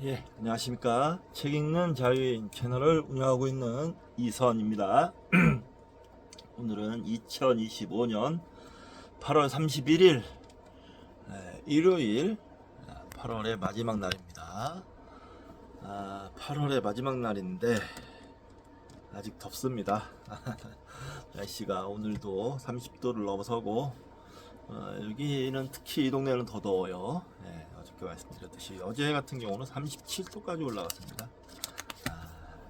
예, 안녕하십니까. 책 읽는 자유인 채널을 운영하고 있는 이선입니다. 오늘은 2025년 8월 31일 일요일 8월의 마지막 날입니다. 8월의 마지막 날인데 아직 덥습니다. 날씨가 오늘도 30도를 넘어서고 여기는 특히 이 동네는 더 더워요. 어저께 말씀드렸듯이 어제 같은 경우는 37도까지 올라갔습니다.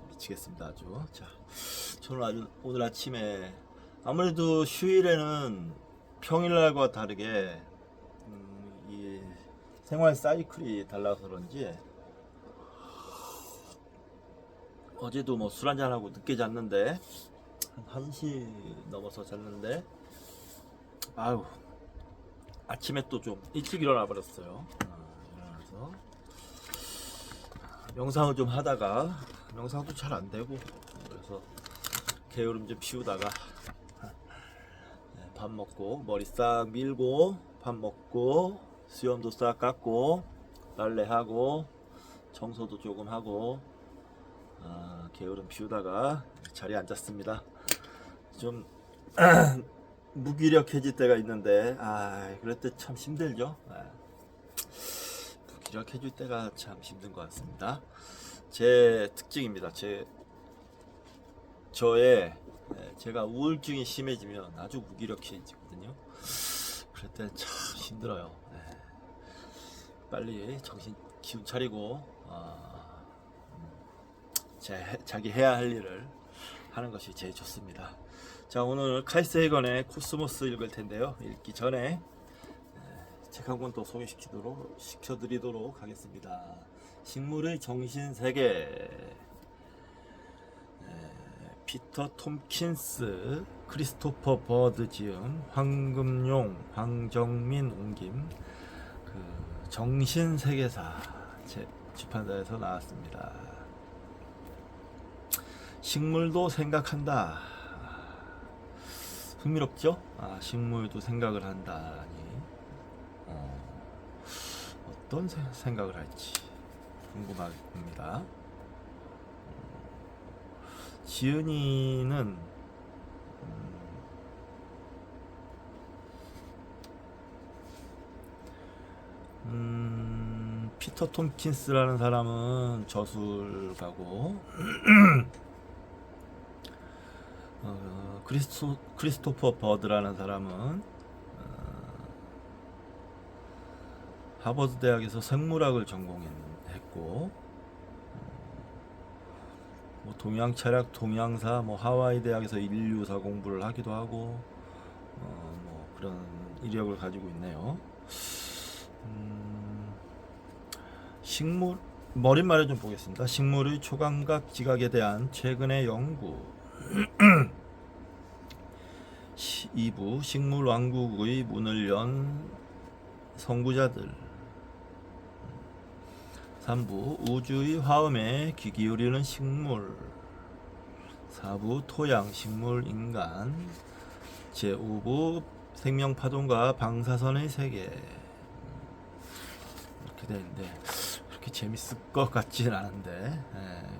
미치겠습니다 아주. 자, 저는 오늘 아침에 아무래도 휴일에는 평일날과 다르게 이 생활 사이클이 달라서 그런지 어제도 뭐 술 한잔하고 늦게 잤는데 한 1시 넘어서 잤는데 아유 아침에 또 좀 일찍 일어나 버렸어요. 일어나서 명상을 좀 하다가 명상도 잘 안 되고 그래서 게으름 좀 피우다가 밥 먹고 머리 싹 밀고 밥 먹고 수염도 싹 깎고 빨래하고 청소도 조금 하고 게으름 피우다가 자리에 앉았습니다. 좀 무기력해질 때가 있는데 그럴 때 참 힘들죠. 무기력해질 때가 참 힘든 것 같습니다. 제 특징입니다. 제가 우울증이 심해지면 아주 무기력해지거든요. 그럴 때 참 힘들어요. 빨리 기운 차리고 자기 해야 할 일을 하는 것이 제일 좋습니다. 자, 오늘 카이스 헤건의 코스모스 읽을 텐데요. 읽기 전에 책 한 권 또 시켜드리도록 하겠습니다. 식물의 정신세계, 피터 톰킨스, 크리스토퍼 버드 지음, 황금용, 황정민 옮김, 정신세계사 출판사에서 나왔습니다. 식물도 생각한다. 흥미롭죠? 식물도 생각을 한다니 어떤 생각을 할지 궁금합니다. 지은이는 피터 톰킨스라는 사람은 저술가고 크리스토퍼 버드라는 사람은 하버드 대학에서 생물학을 전공했고 뭐 동양철학, 동양사, 뭐 하와이 대학에서 인류사 공부를 하기도 하고 뭐 그런 이력을 가지고 있네요. 식물 머릿말을 좀 보겠습니다. 식물의 초감각 지각에 대한 최근의 연구. 2부 식물 왕국의 문을 연 선구자들. 3부 우주의 화음에 귀 기울이는 식물. 4부 토양, 식물, 인간. 제5부 생명파동과 방사선의 세계. 이렇게 되는데 그렇게 재밌을 것 같지는 않은데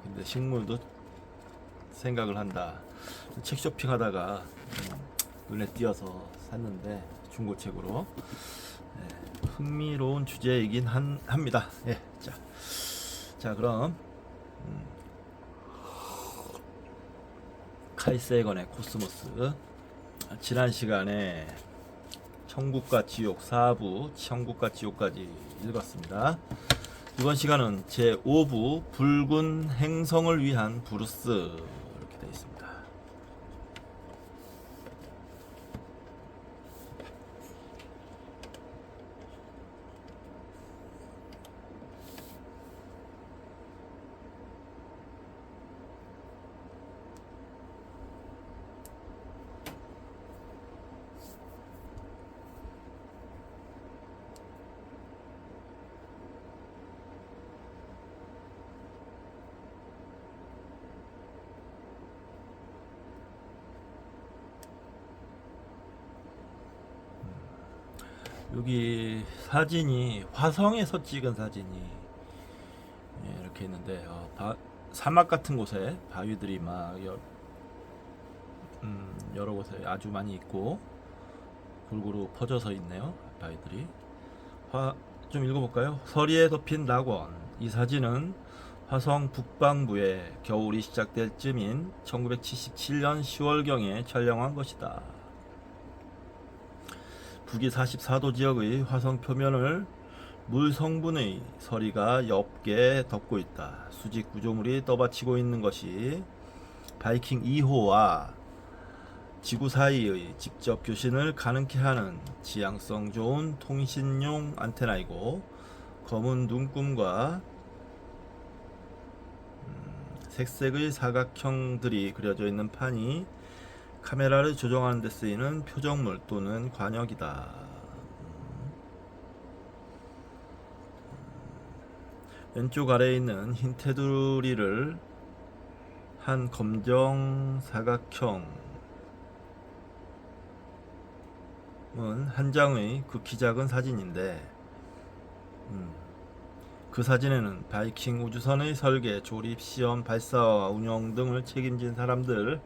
근데 식물도 생각을 한다. 책 쇼핑하다가 눈에 띄어서 샀는데 중고책으로 흥미로운 주제이긴 합니다. 자 그럼 카이스 헤건의 코스모스. 지난 시간에 천국과 지옥 4부 천국과 지옥까지 읽었습니다. 이번 시간은 제5부 붉은 행성을 위한 브루스 이렇게 되어 있습니다. 여기 사진이 화성에서 찍은 사진이 이렇게 있는데 사막 같은 곳에 바위들이 막 여러 곳에 아주 많이 있고 골고루 퍼져서 있네요. 바위들이. 좀 읽어볼까요? 서리에 덮인 낙원. 이 사진은 화성 북방부에 겨울이 시작될 쯤인 1977년 10월경에 촬영한 것이다. 북위 44도 지역의 화성 표면을 물 성분의 서리가 옅게 덮고 있다. 수직 구조물이 떠받치고 있는 것이 바이킹 2호와 지구 사이의 직접 교신을 가능케 하는 지향성 좋은 통신용 안테나이고, 검은 눈금과 색색의 사각형들이 그려져 있는 판이 카메라를 조정하는 데 쓰이는 표정물 또는 관역이다. 왼쪽 아래에 있는 흰 테두리를 한 검정 사각형 한 장의 극히 작은 사진인데, 그 사진에는 바이킹 우주선의 설계, 조립, 시험, 발사와 운영 등을 책임진 사람들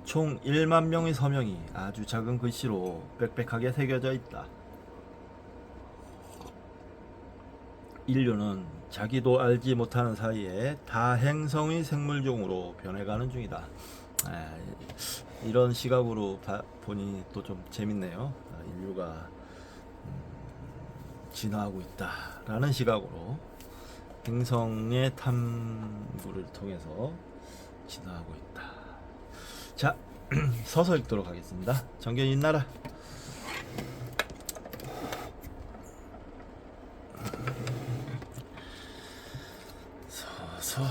총 1만 명의 서명이 아주 작은 글씨로 빽빽하게 새겨져 있다. 인류는 자기도 알지 못하는 사이에 다행성의 생물종으로 변해가는 중이다. 이런 시각으로 보니 또 좀 재밌네요. 인류가 진화하고 있다라는 시각으로 행성의 탐구를 통해서 진화하고 있다. 자, 서서 읽도록 하겠습니다. 정견이 있나라. 서서.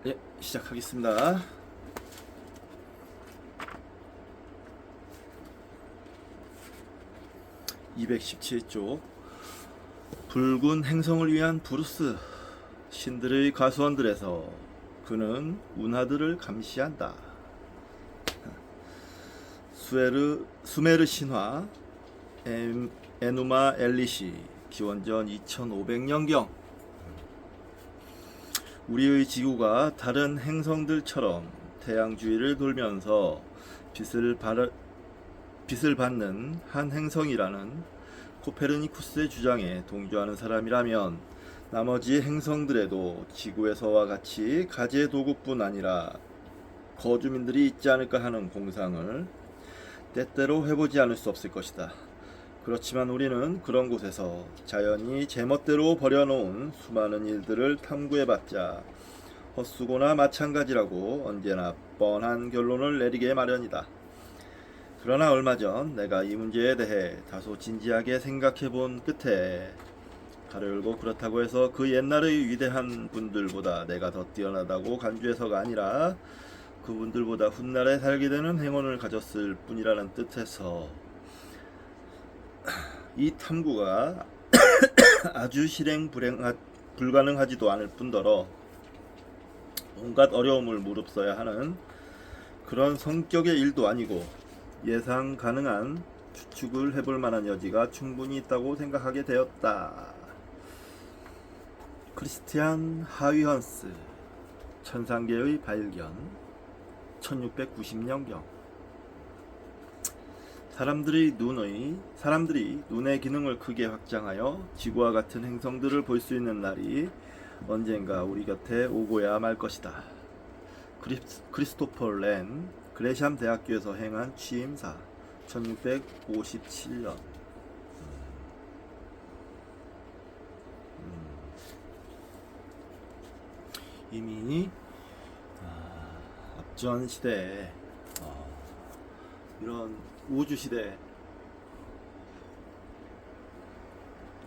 네, 시작하겠습니다. (217쪽) 붉은 행성을 위한 브루스. 신들의 과수원들에서 그는 운하들을 감시한다. 수메르 신화 에누마 엘리시 기원전 2500년경. 우리의 지구가 다른 행성들처럼 태양 주위를 돌면서 빛을 받는 한 행성이라는 코페르니쿠스의 주장에 동조하는 사람이라면 나머지 행성들에도 지구에서와 같이 가재 도구뿐 아니라 거주민들이 있지 않을까 하는 공상을 때때로 해보지 않을 수 없을 것이다. 그렇지만 우리는 그런 곳에서 자연이 제멋대로 버려놓은 수많은 일들을 탐구해봤자 헛수고나 마찬가지라고 언제나 뻔한 결론을 내리게 마련이다. 그러나 얼마 전 내가 이 문제에 대해 다소 진지하게 생각해본 끝에, 가로 열고 그렇다고 해서 그 옛날의 위대한 분들보다 내가 더 뛰어나다고 간주해서가 아니라 그분들보다 훗날에 살게 되는 행운을 가졌을 뿐이라는 뜻에서 이 탐구가 아주 불가능하지도 않을 뿐더러 온갖 어려움을 무릅써야 하는 그런 성격의 일도 아니고 예상 가능한 추측을 해볼 만한 여지가 충분히 있다고 생각하게 되었다. 크리스티안 하위헌스, 천상계의 발견, 1690년경. 사람들이 눈의 기능을 크게 확장하여 지구와 같은 행성들을 볼 수 있는 날이 언젠가 우리 곁에 오고야 말 것이다. 크리스토퍼 렌, 그레샴 대학교에서 행한 취임사, 1657년. 이미 앞전 시대에 이런 우주 시대,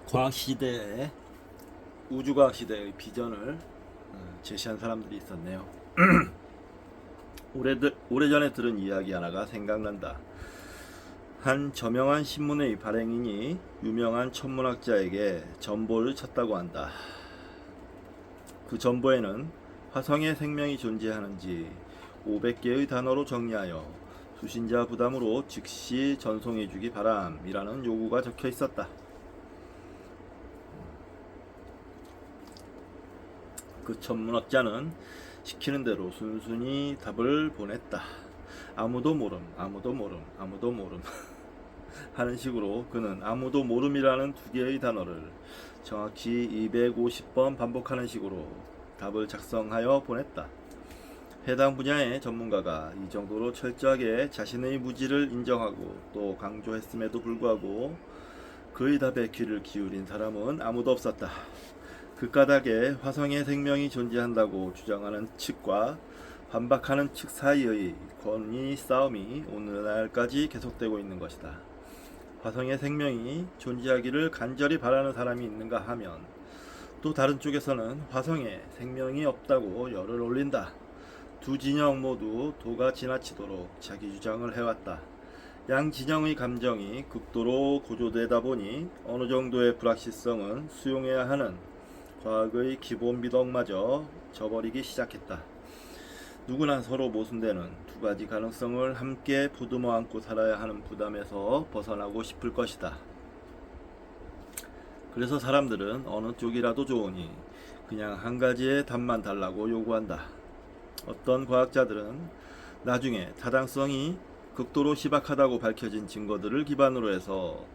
과학 시대에 우주과학 시대의 비전을 제시한 사람들이 있었네요. 오래전에 들은 이야기 하나가 생각난다. 한 저명한 신문의 발행인이 유명한 천문학자에게 전보를 쳤다고 한다. 그 전보에는 화성에 생명이 존재하는지 500개의 단어로 정리하여 수신자 부담으로 즉시 전송해주기 바람이라는 요구가 적혀 있었다. 그 천문학자는 시키는 대로 순순히 답을 보냈다. 아무도 모름, 아무도 모름, 아무도 모름 하는 식으로 그는 아무도 모름이라는 두 개의 단어를 정확히 250번 반복하는 식으로 답을 작성하여 보냈다. 해당 분야의 전문가가 이 정도로 철저하게 자신의 무지를 인정하고 또 강조했음에도 불구하고 그의 답에 귀를 기울인 사람은 아무도 없었다. 그 까닭에 화성에 생명이 존재한다고 주장하는 측과 반박하는 측 사이의 권위 싸움이 오늘날까지 계속되고 있는 것이다. 화성에 생명이 존재하기를 간절히 바라는 사람이 있는가 하면 또 다른 쪽에서는 화성에 생명이 없다고 열을 올린다. 두 진영 모두 도가 지나치도록 자기 주장을 해왔다. 양 진영의 감정이 극도로 고조되다 보니 어느 정도의 불확실성은 수용해야 하는 과학의 기본 미덕마저 저버리기 시작했다. 누구나 서로 모순되는 두 가지 가능성을 함께 부두머 안고 살아야 하는 부담에서 벗어나고 싶을 것이다. 그래서 사람들은 어느 쪽이라도 좋으니 그냥 한 가지의 답만 달라고 요구한다. 어떤 과학자들은 나중에 타당성이 극도로 희박하다고 밝혀진 증거들을 기반으로 해서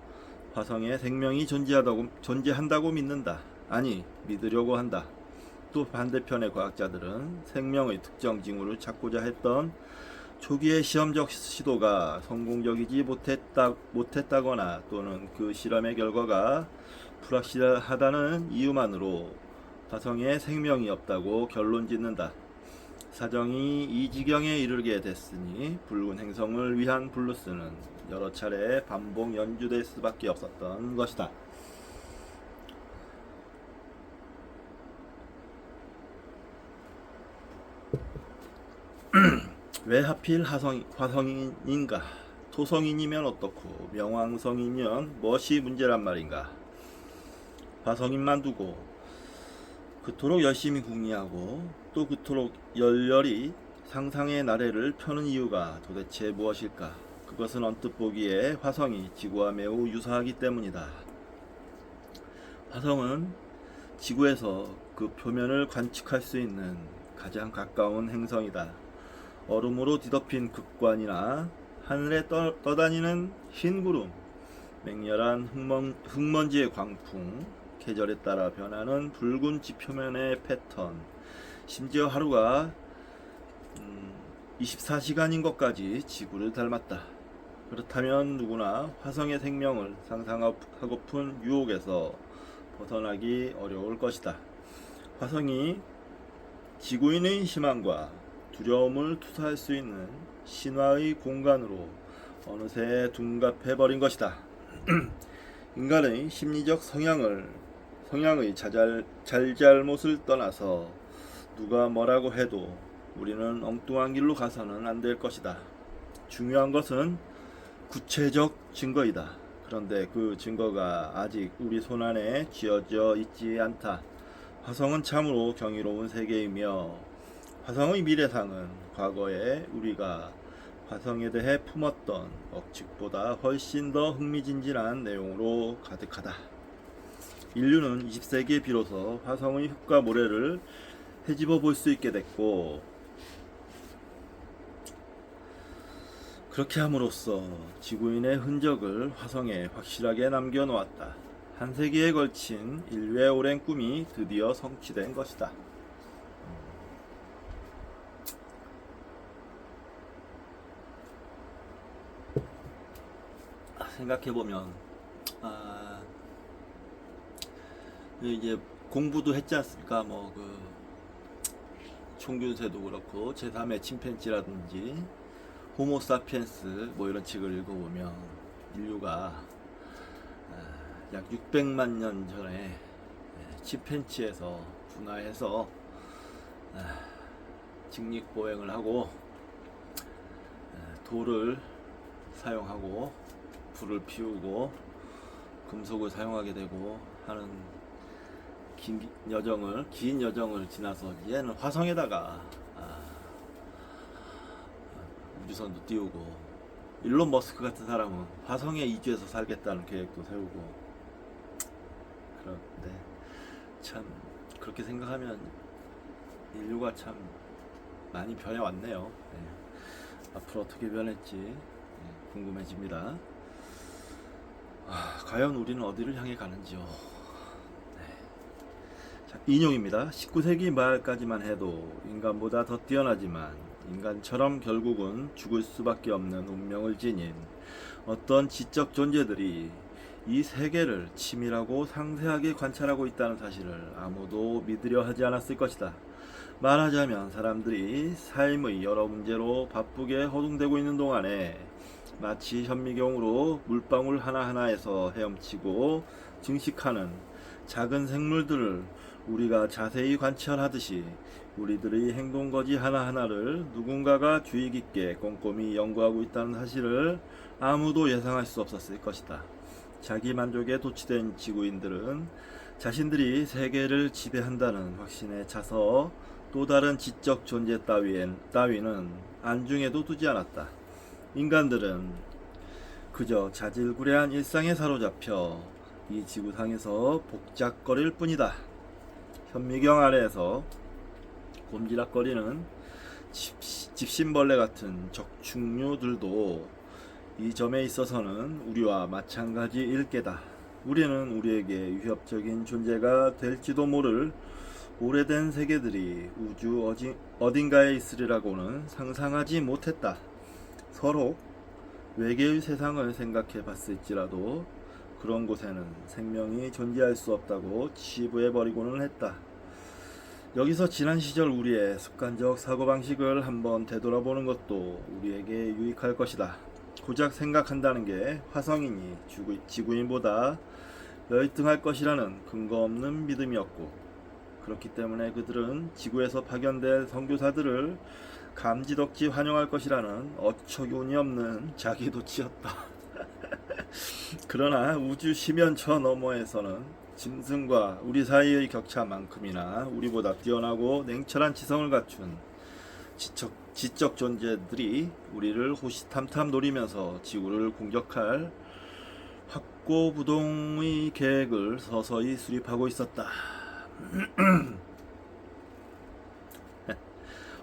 화성에 생명이 존재한다고 믿는다. 아니, 믿으려고 한다. 또 반대편의 과학자들은 생명의 특정 징후를 찾고자 했던 초기의 시험적 시도가 성공적이지 못했다거나 또는 그 실험의 결과가 불확실하다는 이유만으로 화성에 생명이 없다고 결론짓는다. 사정이 이 지경에 이르게 됐으니 붉은 행성을 위한 블루스는 여러 차례 반복 연주될 수밖에 없었던 것이다. 왜 하필 화성인인가? 토성인이면 어떻고 명왕성이면 무엇이 문제란 말인가? 화성인만 두고 그토록 열심히 궁리하고 또 그토록 열렬히 상상의 나래를 펴는 이유가 도대체 무엇일까? 그것은 언뜻 보기에 화성이 지구와 매우 유사하기 때문이다. 화성은 지구에서 그 표면을 관측할 수 있는 가장 가까운 행성이다. 얼음으로 뒤덮인 극관이나 하늘에 떠다니는 흰 구름, 맹렬한 흙먼지의 광풍, 계절에 따라 변하는 붉은 지표면의 패턴, 심지어 하루가 24시간인 것까지 지구를 닮았다. 그렇다면 누구나 화성의 생명을 상상하고픈 유혹에서 벗어나기 어려울 것이다. 화성이 지구인의 희망과 두려움을 투사할 수 있는 신화의 공간으로 어느새 둔갑해버린 것이다. 인간의 심리적 성향의 잘잘못을 떠나서 누가 뭐라고 해도 우리는 엉뚱한 길로 가서는 안 될 것이다. 중요한 것은 구체적 증거이다. 그런데 그 증거가 아직 우리 손안에 쥐어져 있지 않다. 화성은 참으로 경이로운 세계이며 화성의 미래상은 과거에 우리가 화성에 대해 품었던 억측보다 훨씬 더 흥미진진한 내용으로 가득하다. 인류는 20세기에 비로소 화성의 흙과 모래를 헤집어 볼 수 있게 됐고, 그렇게 함으로써 지구인의 흔적을 화성에 확실하게 남겨놓았다. 한 세기에 걸친 인류의 오랜 꿈이 드디어 성취된 것이다. 생각해보면 이제 공부도 했지 않습니까? 총균세도 그렇고 제3의 침팬지라든지 호모사피엔스 뭐 이런 책을 읽어보면 인류가 약 600만 년 전에 침팬지에서 분화해서 직립보행을 하고 돌을 사용하고 불을 피우고 금속을 사용하게 되고 하는 긴 여정을 지나서 얘는 화성에다가 우주선도 띄우고 일론 머스크 같은 사람은 화성에 이주해서 살겠다는 계획도 세우고 그런데 참 그렇게 생각하면 인류가 참 많이 변해왔네요. 네. 앞으로 어떻게 변할지 궁금해집니다. 과연 우리는 어디를 향해 가는지요? 네. 자, 인용입니다. 19세기 말까지만 해도 인간보다 더 뛰어나지만 인간처럼 결국은 죽을 수밖에 없는 운명을 지닌 어떤 지적 존재들이 이 세계를 치밀하고 상세하게 관찰하고 있다는 사실을 아무도 믿으려 하지 않았을 것이다. 말하자면 사람들이 삶의 여러 문제로 바쁘게 허둥대고 있는 동안에 마치 현미경으로 물방울 하나하나에서 헤엄치고 증식하는 작은 생물들을 우리가 자세히 관찰하듯이 우리들의 행동거지 하나하나를 누군가가 주의 깊게 꼼꼼히 연구하고 있다는 사실을 아무도 예상할 수 없었을 것이다. 자기 만족에 도취된 지구인들은 자신들이 세계를 지배한다는 확신에 차서 또 다른 지적 존재 따위는 안중에도 두지 않았다. 인간들은 그저 자질구레한 일상에 사로잡혀 이 지구상에서 복작거릴 뿐이다. 현미경 아래에서 곰지락거리는 집신벌레 같은 적충류들도 이 점에 있어서는 우리와 마찬가지일 게다. 우리는 우리에게 위협적인 존재가 될지도 모를 오래된 세계들이 우주 어딘가에 있으리라고는 상상하지 못했다. 서로 외계의 세상을 생각해 봤을지라도 그런 곳에는 생명이 존재할 수 없다고 치부해버리고는 했다. 여기서 지난 시절 우리의 습관적 사고방식을 한번 되돌아보는 것도 우리에게 유익할 것이다. 고작 생각한다는 게 화성인이 지구인보다 열등할 것이라는 근거 없는 믿음이었고, 그렇기 때문에 그들은 지구에서 파견될 선교사들을 감지덕지 환영할 것이라는 어처구니 없는 자기도취였다. 그러나 우주 심연 저 너머에서는 짐승과 우리 사이의 격차만큼이나 우리보다 뛰어나고 냉철한 지성을 갖춘 지적 존재들이 우리를 호시탐탐 노리면서 지구를 공격할 확고부동의 계획을 서서히 수립하고 있었다.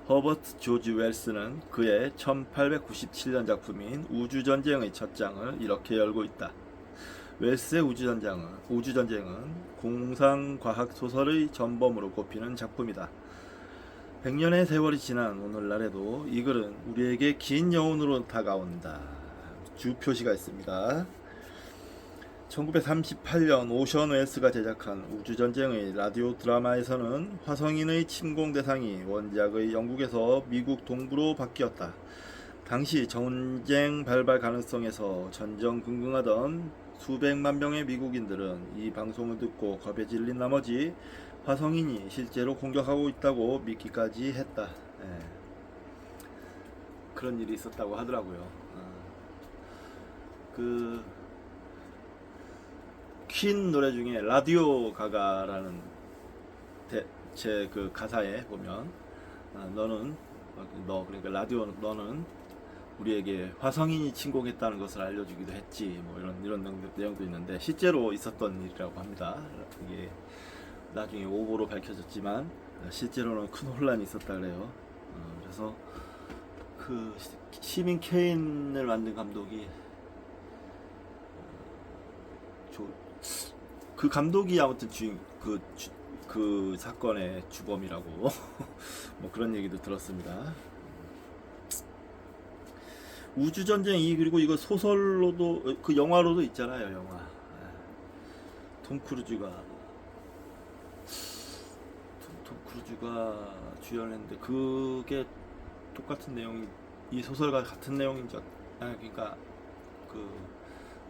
허버트 조지 웰스는 그의 1897년 작품인 우주전쟁의 첫 장을 이렇게 열고 있다. 웰스의 우주전쟁은 공상과학 소설의 전범으로 꼽히는 작품이다. 100년의 세월이 지난 오늘날에도 이 글은 우리에게 긴 여운으로 다가온다. 주 표시가 있습니다. 1938년 오션 웰스가 제작한 우주전쟁의 라디오 드라마에서는 화성인의 침공 대상이 원작의 영국에서 미국 동부로 바뀌었다. 당시 전쟁 발발 가능성에서 전전긍긍하던 수백만 명의 미국인들은 이 방송을 듣고 겁에 질린 나머지 화성인이 실제로 공격하고 있다고 믿기까지 했다. 그런 일이 있었다고 하더라고요. 퀸 노래 중에 라디오 가가라는 제 그 가사에 보면 그러니까 라디오 너는 우리에게 화성인이 침공했다는 것을 알려주기도 했지, 뭐 이런 내용도 있는데 실제로 있었던 일이라고 합니다. 이게 나중에 오보로 밝혀졌지만 실제로는 큰 혼란이 있었다 그래요. 그래서 그 시민 케인을 만든 감독이 그 감독이 아무튼 그 사건의 주범이라고 뭐 그런 얘기도 들었습니다. 우주전쟁이 그리고 이거 소설로도 그 영화로도 있잖아요. 영화 톰 크루즈가 조지가 주연했는데 그게 똑같은 내용이 이 소설과 같은 내용인지 그러니까 그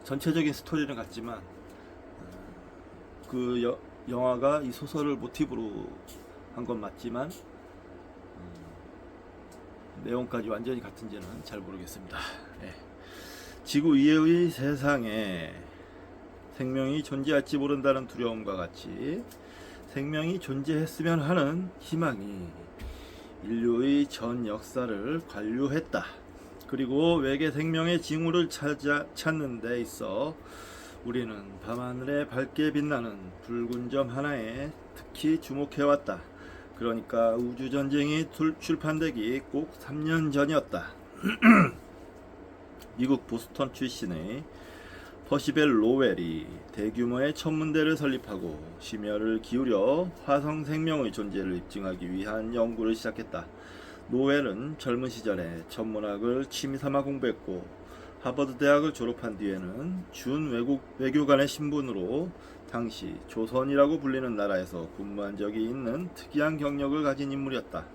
전체적인 스토리는 같지만 그 영화가 이 소설을 모티브로 한 건 맞지만 내용까지 완전히 같은지는 잘 모르겠습니다. 예. 지구 이외의 세상에 생명이 존재할지 모른다는 두려움과 같이 생명이 존재했으면 하는 희망이 인류의 전 역사를 관료했다. 그리고 외계 생명의 징후를 찾는 데 있어 우리는 밤하늘에 밝게 빛나는 붉은 점 하나에 특히 주목해왔다. 그러니까 우주전쟁이 출판되기 꼭 3년 전이었다. 미국 보스턴 출신의 퍼시벨 로웰이 대규모의 천문대를 설립하고 심혈을 기울여 화성 생명의 존재를 입증하기 위한 연구를 시작했다. 로웰은 젊은 시절에 천문학을 취미삼아 공부했고 하버드 대학을 졸업한 뒤에는 준 외교관의 신분으로 당시 조선이라고 불리는 나라에서 근무한 적이 있는 특이한 경력을 가진 인물이었다.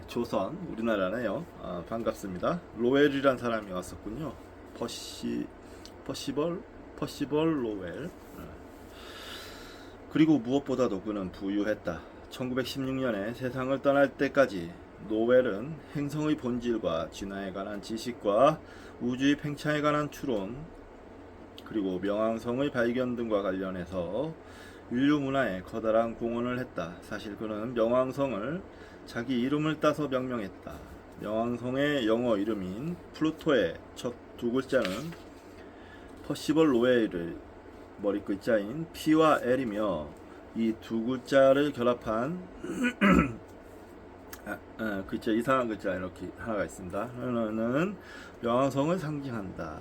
조선, 우리나라네요. 반갑습니다. 로웰이란 사람이 왔었군요. 퍼시벌 로웰. 그리고 무엇보다도 그는 부유했다. 1916년에 세상을 떠날 때까지 로웰은 행성의 본질과 진화에 관한 지식과 우주의 팽창에 관한 추론, 그리고 명왕성의 발견 등과 관련해서 인류 문화에 커다란 공헌을 했다. 사실 그는 명왕성을 자기 이름을 따서 명명했다. 명왕성의 영어 이름인 플루토의 첫 두 글자는 퍼시벌 로웰의 머리글자인 P와 L이며 이 두 글자를 결합한 글자, 이상한 글자 이렇게 하나가 있습니다. 하나는 명왕성을 상징한다.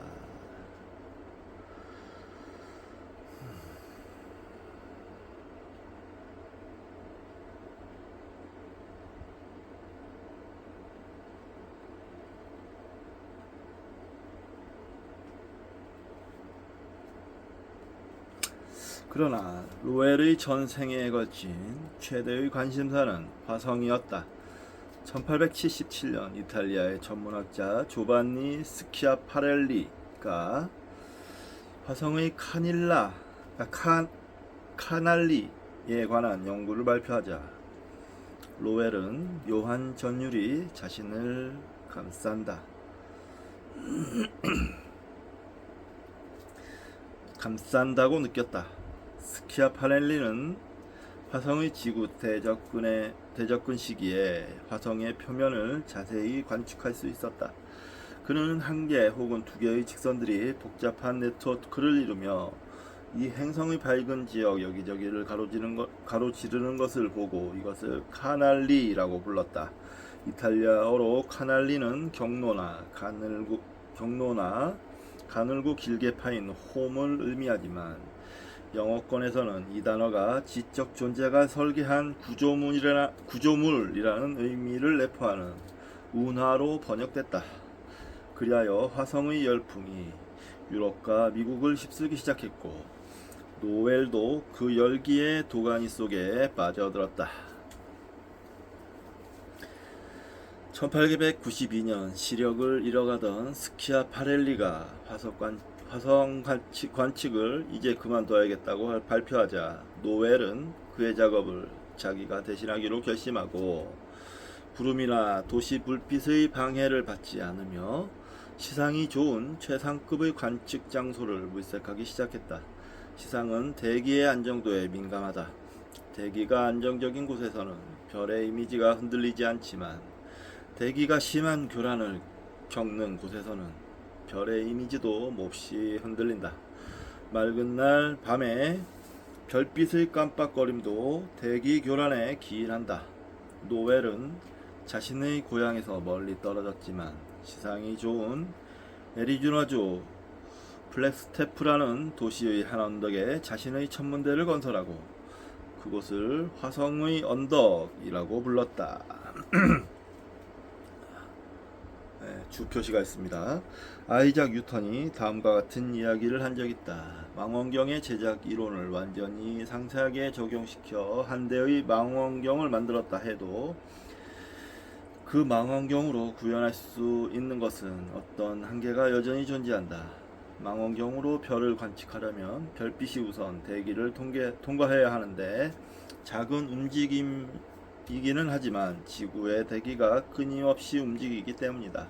그러나 로웰의 전생에 걸친 최대의 관심사는 화성이었다. 1877년 이탈리아의 천문학자 조반니 스키아파렐리가 화성의 카날리에 관한 연구를 발표하자 로웰은 묘한 전율이 자신을 감싼다고 느꼈다. 스키아파렐리는 화성의 지구 대접근 시기에 화성의 표면을 자세히 관측할 수 있었다. 그는 한 개 혹은 두 개의 직선들이 복잡한 네트워크를 이루며 이 행성의 밝은 지역 여기저기를 가로지르는 것을 보고 이것을 카날리라고 불렀다. 이탈리아어로 카날리는 경로나 가늘고 길게 파인 홈을 의미하지만 영어권에서는 이 단어가 지적 존재가 설계한 구조물이라는 의미를 내포하는 운하로 번역됐다. 그리하여 화성의 열풍이 유럽과 미국을 휩쓸기 시작했고 노웰도 그 열기의 도가니 속에 빠져들었다. 1892년 시력을 잃어가던 스키아파렐리가 화성 관측을 이제 그만둬야겠다고 발표하자 노웰은 그의 작업을 자기가 대신하기로 결심하고 구름이나 도시 불빛의 방해를 받지 않으며 시상이 좋은 최상급의 관측 장소를 물색하기 시작했다. 시상은 대기의 안정도에 민감하다. 대기가 안정적인 곳에서는 별의 이미지가 흔들리지 않지만 대기가 심한 교란을 겪는 곳에서는 별의 이미지도 몹시 흔들린다. 맑은 날 밤에 별빛의 깜빡거림도 대기 교란에 기인한다. 노웰은 자신의 고향에서 멀리 떨어졌지만 시상이 좋은 애리조나주 플렉스테프라는 도시의 한 언덕에 자신의 천문대를 건설하고 그곳을 화성의 언덕이라고 불렀다. 주 표시가 있습니다. 아이작 뉴턴이 다음과 같은 이야기를 한 적이 있다. 망원경의 제작 이론을 완전히 상세하게 적용시켜 한 대의 망원경을 만들었다 해도 그 망원경으로 구현할 수 있는 것은 어떤 한계가 여전히 존재한다. 망원경으로 별을 관측하려면 별빛이 우선 대기를 통과해야 하는데 작은 움직임이기는 하지만 지구의 대기가 끊임없이 움직이기 때문이다.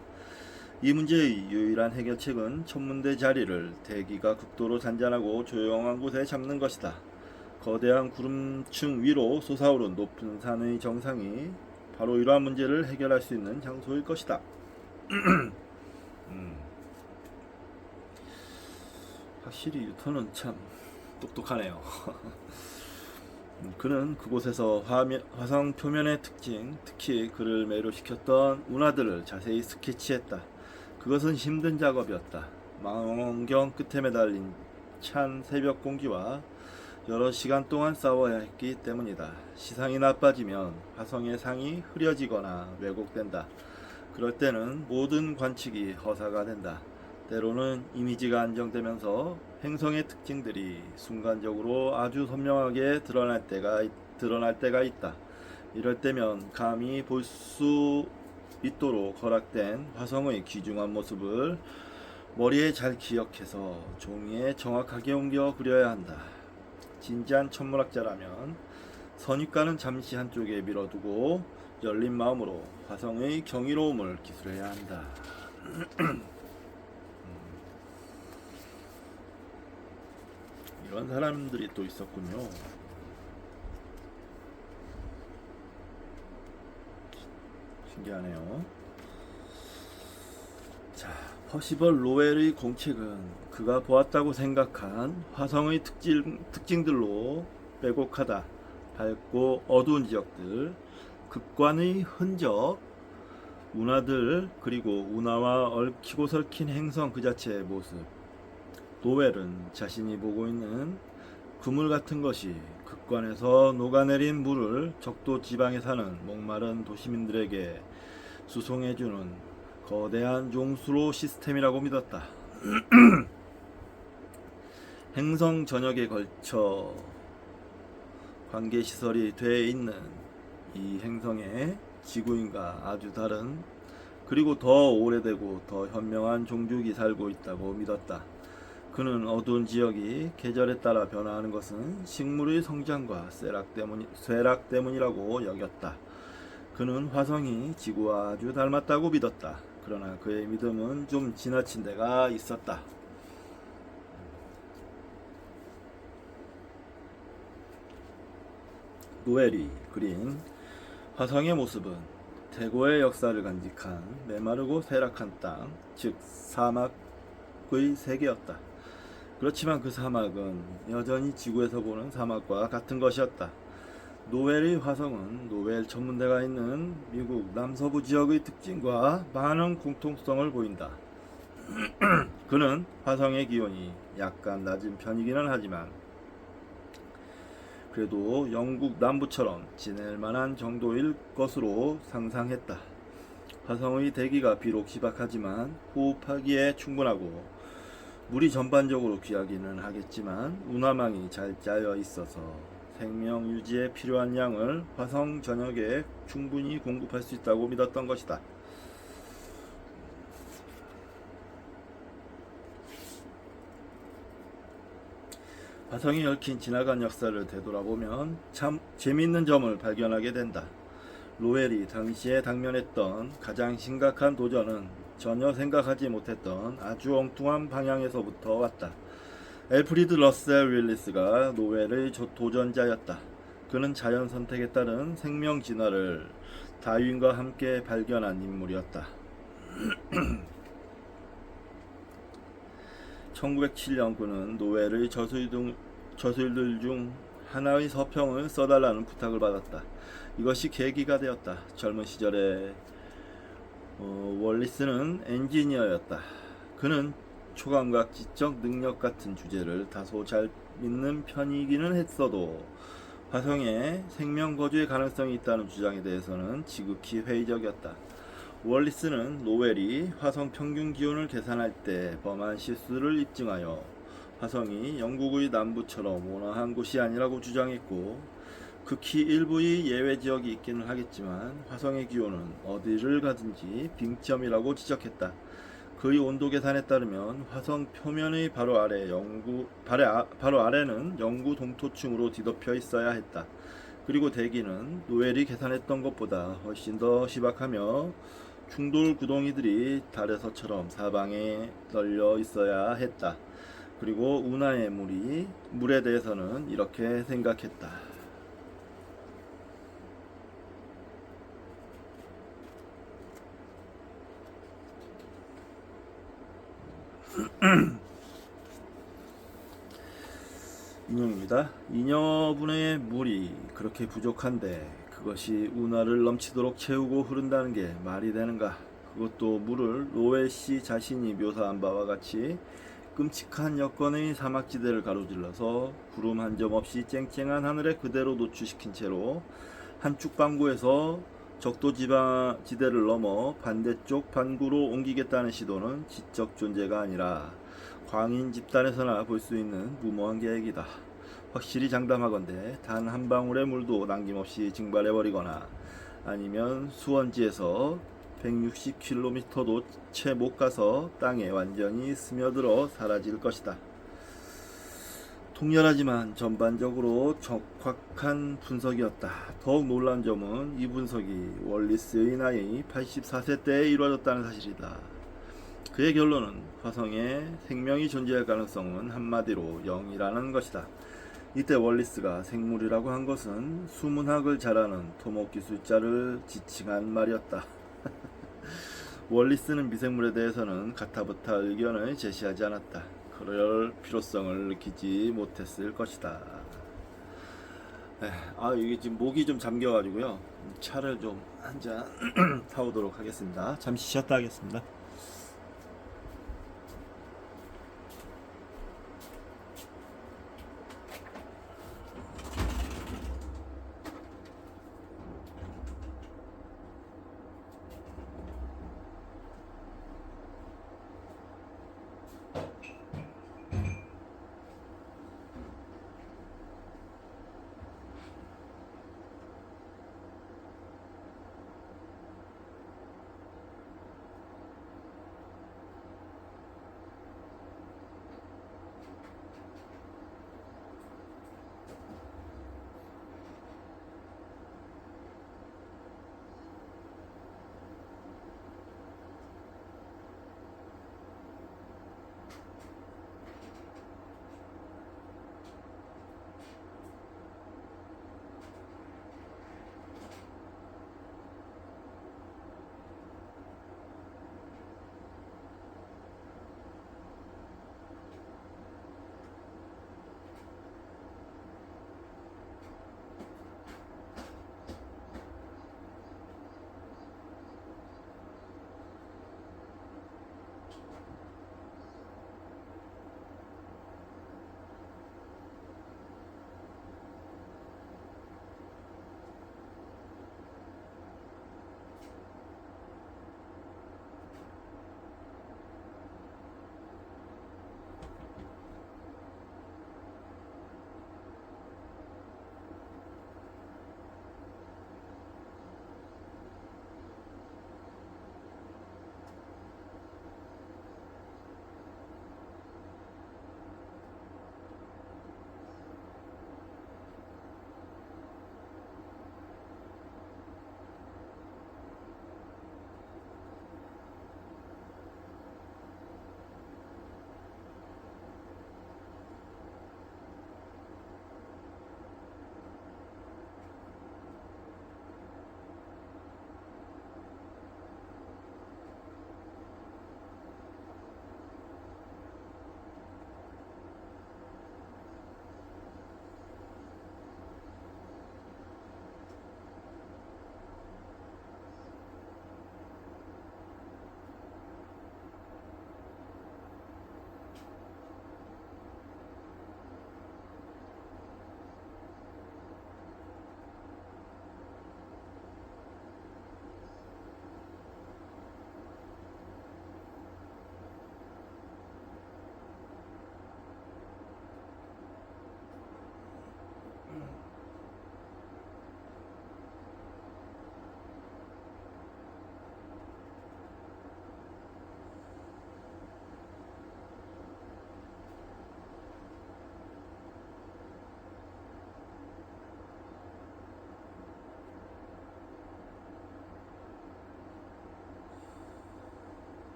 이 문제의 유일한 해결책은 천문대 자리를 대기가 극도로 잔잔하고 조용한 곳에 잡는 것이다. 거대한 구름층 위로 솟아오른 높은 산의 정상이 바로 이러한 문제를 해결할 수 있는 장소일 것이다. 확실히 뉴턴은 참 똑똑하네요. 그는 그곳에서 화성 표면의 특징, 특히 그를 매료시켰던 운하들을 자세히 스케치했다. 그것은 힘든 작업이었다. 망원경 끝에 매달린 찬 새벽 공기와 여러 시간 동안 싸워야 했기 때문이다. 시상이 나빠지면 화성의 상이 흐려지거나 왜곡된다. 그럴 때는 모든 관측이 허사가 된다. 때로는 이미지가 안정되면서 행성의 특징들이 순간적으로 아주 선명하게 드러날 때가 있다. 이럴 때면 감히 볼 수 있도록 허락된 화성의 귀중한 모습을 머리에 잘 기억해서 종이에 정확하게 옮겨 그려야 한다. 진지한 천문학자라면 선입관은 잠시 한쪽에 밀어두고 열린 마음으로 화성의 경이로움을 기술해야 한다. 이런 사람들이 또 있었군요. 신기하네요. 자, 퍼시벌 로웰의 공책은 그가 보았다고 생각한 화성의 특징들로 빼곡하다. 밝고 어두운 지역들, 극관의 흔적, 운하들, 그리고 운하와 얽히고 설킨 행성 그 자체의 모습. 노웰은 자신이 보고 있는 그물 같은 것이 극관에서 녹아내린 물을 적도 지방에 사는 목마른 도시민들에게 수송해주는 거대한 종수로 시스템이라고 믿었다. 행성 전역에 걸쳐 관계시설이 돼 있는 이 행성에 지구인과 아주 다른, 그리고 더 오래되고 더 현명한 종족이 살고 있다고 믿었다. 그는 어두운 지역이 계절에 따라 변화하는 것은 식물의 성장과 쇠락 때문이라고 여겼다. 그는 화성이 지구와 아주 닮았다고 믿었다. 그러나 그의 믿음은 좀 지나친 데가 있었다. 노엘이 그린 화성의 모습은 태고의 역사를 간직한 메마르고 쇠락한 땅, 즉 사막의 세계였다. 그렇지만 그 사막은 여전히 지구에서 보는 사막과 같은 것이었다. 노웰의 화성은 노웰 천문대가 있는 미국 남서부 지역의 특징과 많은 공통성을 보인다. 그는 화성의 기온이 약간 낮은 편이기는 하지만 그래도 영국 남부처럼 지낼 만한 정도일 것으로 상상했다. 화성의 대기가 비록 희박하지만 호흡하기에 충분하고 물이 전반적으로 귀하기는 하겠지만 운하망이 잘 짜여 있어서 생명 유지에 필요한 양을 화성 전역에 충분히 공급할 수 있다고 믿었던 것이다. 화성이 얽힌 지나간 역사를 되돌아보면 참 재미있는 점을 발견하게 된다. 로웰이 당시에 당면했던 가장 심각한 도전은 전혀 생각하지 못했던 아주 엉뚱한 방향에서부터 왔다. 엘프리드 러셀 윌리스가 노웰의 도전자였다. 그는 자연 선택에 따른 생명 진화를 다윈과 함께 발견한 인물이었다. 1907년 그는 노웰의 저술들 중 하나의 서평을 써달라는 부탁을 받았다. 이것이 계기가 되었다. 젊은 시절에 월리스는 엔지니어였다. 그는 초감각 지적 능력 같은 주제를 다소 잘 믿는 편이기는 했어도 화성에 생명 거주의 가능성이 있다는 주장에 대해서는 지극히 회의적이었다. 월리스는 노웰이 화성 평균 기온을 계산할 때 범한 실수를 입증하여 화성이 영국의 남부처럼 온화한 곳이 아니라고 주장했고, 극히 일부의 예외 지역이 있기는 하겠지만 화성의 기온은 어디를 가든지 빙점이라고 지적했다. 그의 온도 계산에 따르면 화성 표면의 바로 아래는 영구 동토층으로 뒤덮여 있어야 했다. 그리고 대기는 노엘이 계산했던 것보다 훨씬 더 희박하며 충돌 구덩이들이 달에서처럼 사방에 널려 있어야 했다. 그리고 운하의 물에 대해서는 이렇게 생각했다. 인용입니다. 잉여분의 물이 그렇게 부족한데 그것이 운하를 넘치도록 채우고 흐른다는 게 말이 되는가? 그것도 물을 로웰 씨 자신이 묘사한 바와 같이 끔찍한 여건의 사막지대를 가로질러서 구름 한 점 없이 쨍쨍한 하늘에 그대로 노출시킨 채로 한쪽 반구에서 적도 지대를 넘어 반대쪽 반구로 옮기겠다는 시도는 지적 존재가 아니라 광인 집단에서나 볼 수 있는 무모한 계획이다. 확실히 장담하건대 단 한 방울의 물도 남김없이 증발해버리거나 아니면 수원지에서 160km도 채 못 가서 땅에 완전히 스며들어 사라질 것이다. 통렬하지만 전반적으로 적확한 분석이었다. 더욱 놀라운 점은 이 분석이 월리스의 나이 84세 때에 이루어졌다는 사실이다. 그의 결론은 화성에 생명이 존재할 가능성은 한마디로 0이라는 것이다. 이때 월리스가 생물이라고 한 것은 수문학을 잘하는 토목기술자를 지칭한 말이었다. 월리스는 미생물에 대해서는 가타부타 의견을 제시하지 않았다. 그럴 필요성을 느끼지 못했을 것이다. 이게 지금 목이 좀 잠겨가지고요. 차를 좀 한 잔 타오도록 하겠습니다. 잠시 쉬었다 하겠습니다.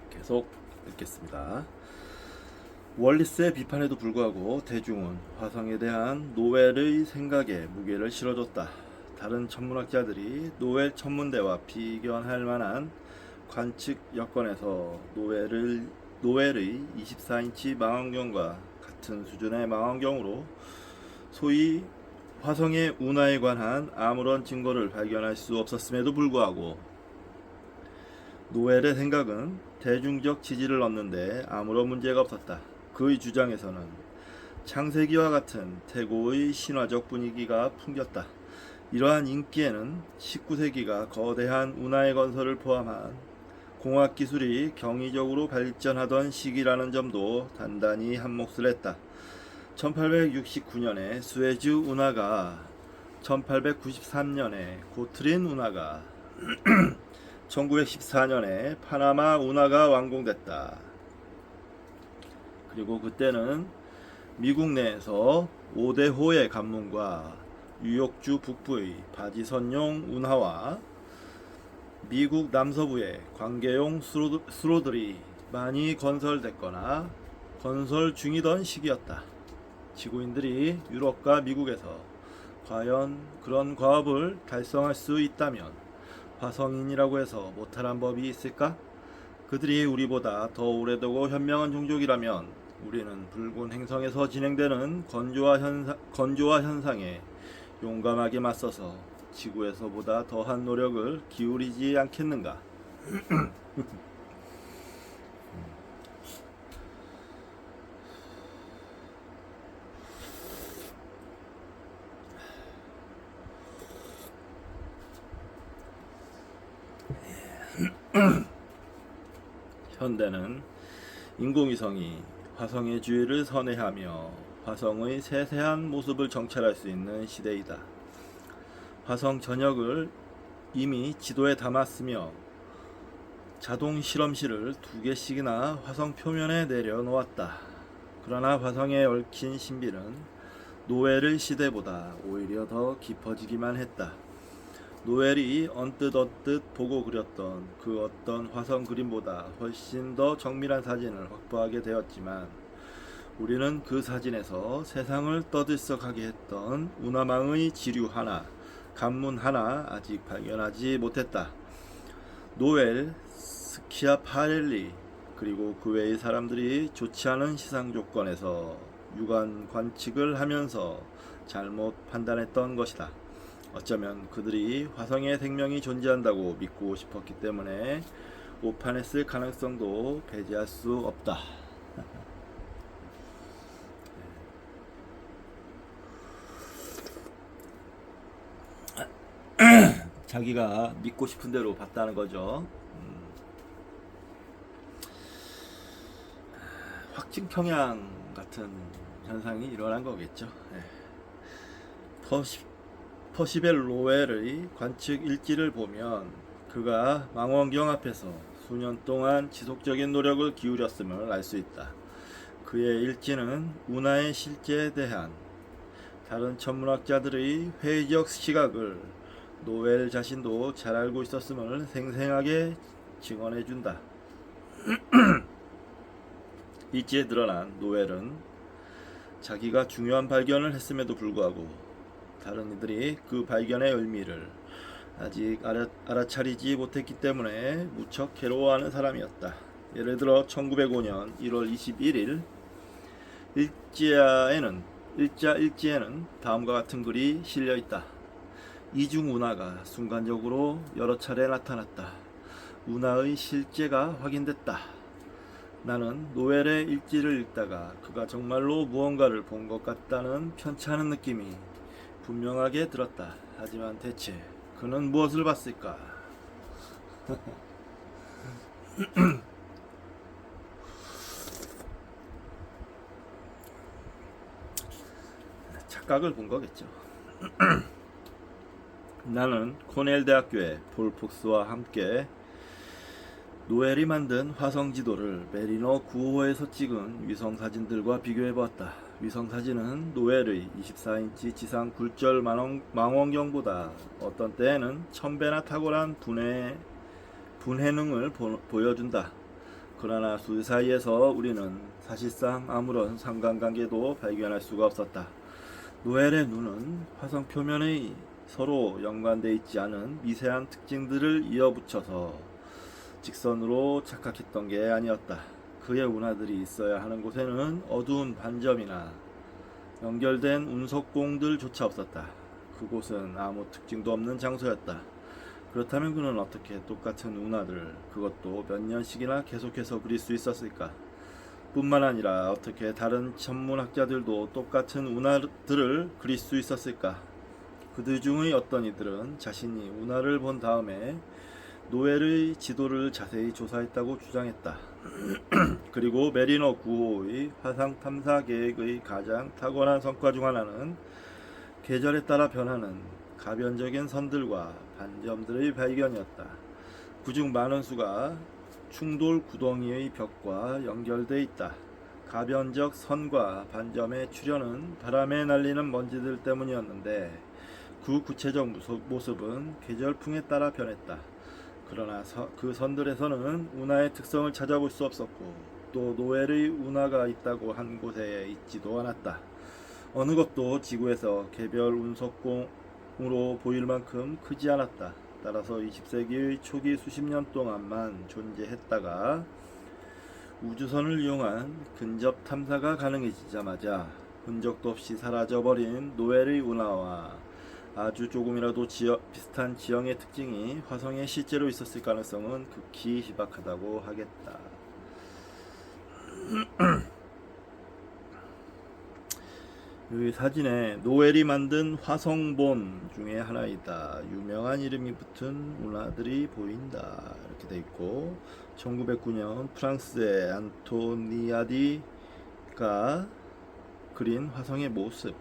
계속 읽겠습니다. 월리스의 비판에도 불구하고 대중은 화성에 대한 노웰의 생각에 무게를 실어줬다. 다른 천문학자들이 노웰 천문대와 비견할 만한 관측 여건에서 노웰의 24인치 망원경과 같은 수준의 망원경으로 소위 화성의 운하에 관한 아무런 증거를 발견할 수 없었음에도 불구하고 노웰의 생각은 대중적 지지를 얻는데 아무런 문제가 없었다. 그의 주장에서는 창세기와 같은 태고의 신화적 분위기가 풍겼다. 이러한 인기에는 19세기가 거대한 운하의 건설을 포함한 공학기술이 경이적으로 발전하던 시기라는 점도 단단히 한몫을 했다. 1869년에 수에즈 운하가, 1893년에 고트린 운하가, 1914년에 파나마 운하가 완공됐다. 그리고 그때는 미국 내에서 오데호의 관문과 뉴욕주 북부의 바지선용 운하와 미국 남서부의 관계용 수로들이 많이 건설됐거나 건설 중이던 시기였다. 지구인들이 유럽과 미국에서 과연 그런 과업을 달성할 수 있다면 화성인이라고 해서 못할 법이 있을까? 그들이 우리보다 더 오래되고 현명한 종족이라면 우리는 붉은 행성에서 진행되는 건조화 현상에 용감하게 맞서서 지구에서보다 더한 노력을 기울이지 않겠는가? 현대는 인공위성이 화성의 주위를 선회하며 화성의 세세한 모습을 정찰할 수 있는 시대이다. 화성 전역을 이미 지도에 담았으며 자동 실험실을 2개씩이나 화성 표면에 내려놓았다. 그러나 화성에 얽힌 신비는 노웰의 시대보다 오히려 더 깊어지기만 했다. 노웰이 언뜻 보고 그렸던 그 어떤 화성 그림보다 훨씬 더 정밀한 사진을 확보하게 되었지만 우리는 그 사진에서 세상을 떠들썩하게 했던 운하망의 지류 하나, 관문 하나 아직 발견하지 못했다. 노웰, 스키아파렐리 그리고 그 외의 사람들이 좋지 않은 시상 조건에서 유관 관측을 하면서 잘못 판단했던 것이다. 어쩌면 그들이 화성에 생명이 존재한다고 믿고 싶었기 때문에 오판했을 가능성도 배제할 수 없다. 자기가 믿고 싶은 대로 봤다는 거죠. 확증 평양 같은 현상이 일어난 거겠죠. 퍼시벨 로웰의 관측 일지를 보면 그가 망원경 앞에서 수년 동안 지속적인 노력을 기울였음을 알 수 있다. 그의 일지는 운하의 실제에 대한 다른 천문학자들의 회의적 시각을 노웰 자신도 잘 알고 있었음을 생생하게 증언해준다. 일지에 드러난 노웰은 자기가 중요한 발견을 했음에도 불구하고 다른 이들이 그 발견의 의미를 아직 알아차리지 못했기 때문에 무척 괴로워하는 사람이었다. 예를 들어 1905년 1월 21일 일지에는 다음과 같은 글이 실려있다. 이중 운하가 순간적으로 여러 차례 나타났다. 운하의 실제가 확인됐다. 나는 노웰의 일지를 읽다가 그가 정말로 무언가를 본 것 같다는 편찮은 느낌이 분명하게 들었다. 하지만 대체 그는 무엇을 봤을까? 착각을 본 거겠죠. 나는 코넬 대학교의 폴 폭스와 함께 노웰이 만든 화성 지도를 메리너 9호에서 찍은 위성 사진들과 비교해 보았다. 위성 사진은 노웰의 24인치 지상 굴절 망원경보다 어떤 때에는 1000배나 탁월한 분해능을 보여준다. 그러나 그 사이에서 우리는 사실상 아무런 상관관계도 발견할 수가 없었다. 노엘의 눈은 화성 표면의 서로 연관되어 있지 않은 미세한 특징들을 이어붙여서 직선으로 착각했던 게 아니었다. 그의 운하들이 있어야 하는 곳에는 어두운 반점이나 연결된 운석공들조차 없었다. 그곳은 아무 특징도 없는 장소였다. 그렇다면 그는 어떻게 똑같은 운하들을, 그것도 몇 년씩이나 계속해서 그릴 수 있었을까? 뿐만 아니라 어떻게 다른 천문학자들도 똑같은 운하들을 그릴 수 있었을까? 그들 중의 어떤 이들은 자신이 운하를 본 다음에 노엘의 지도를 자세히 조사했다고 주장했다. 그리고 메리너 9호의 화상 탐사 계획의 가장 탁월한 성과 중 하나는 계절에 따라 변하는 가변적인 선들과 반점들의 발견이었다. 그중 많은 수가 충돌 구덩이의 벽과 연결돼 있다. 가변적 선과 반점의 출현은 바람에 날리는 먼지들 때문이었는데 그 구체적 모습은 계절풍에 따라 변했다. 그러나 그 선들에서는 운하의 특성을 찾아볼 수 없었고 또 노엘의 운하가 있다고 한 곳에 있지도 않았다. 어느 것도 지구에서 개별 운석공으로 보일 만큼 크지 않았다. 따라서 20세기의 초기 수십 년 동안만 존재했다가 우주선을 이용한 근접 탐사가 가능해지자마자 흔적도 없이 사라져버린 노엘의 운하와 아주 조금이라도 비슷한 지형의 특징이 화성에 실제로 있었을 가능성은 극히 희박하다고 하겠다. 이 사진에 노엘이 만든 화성본 중에 하나이다. 유명한 이름이 붙은 운하들이 보인다. 이렇게 돼 있고 1909년 프랑스의 안토니아디가 그린 화성의 모습.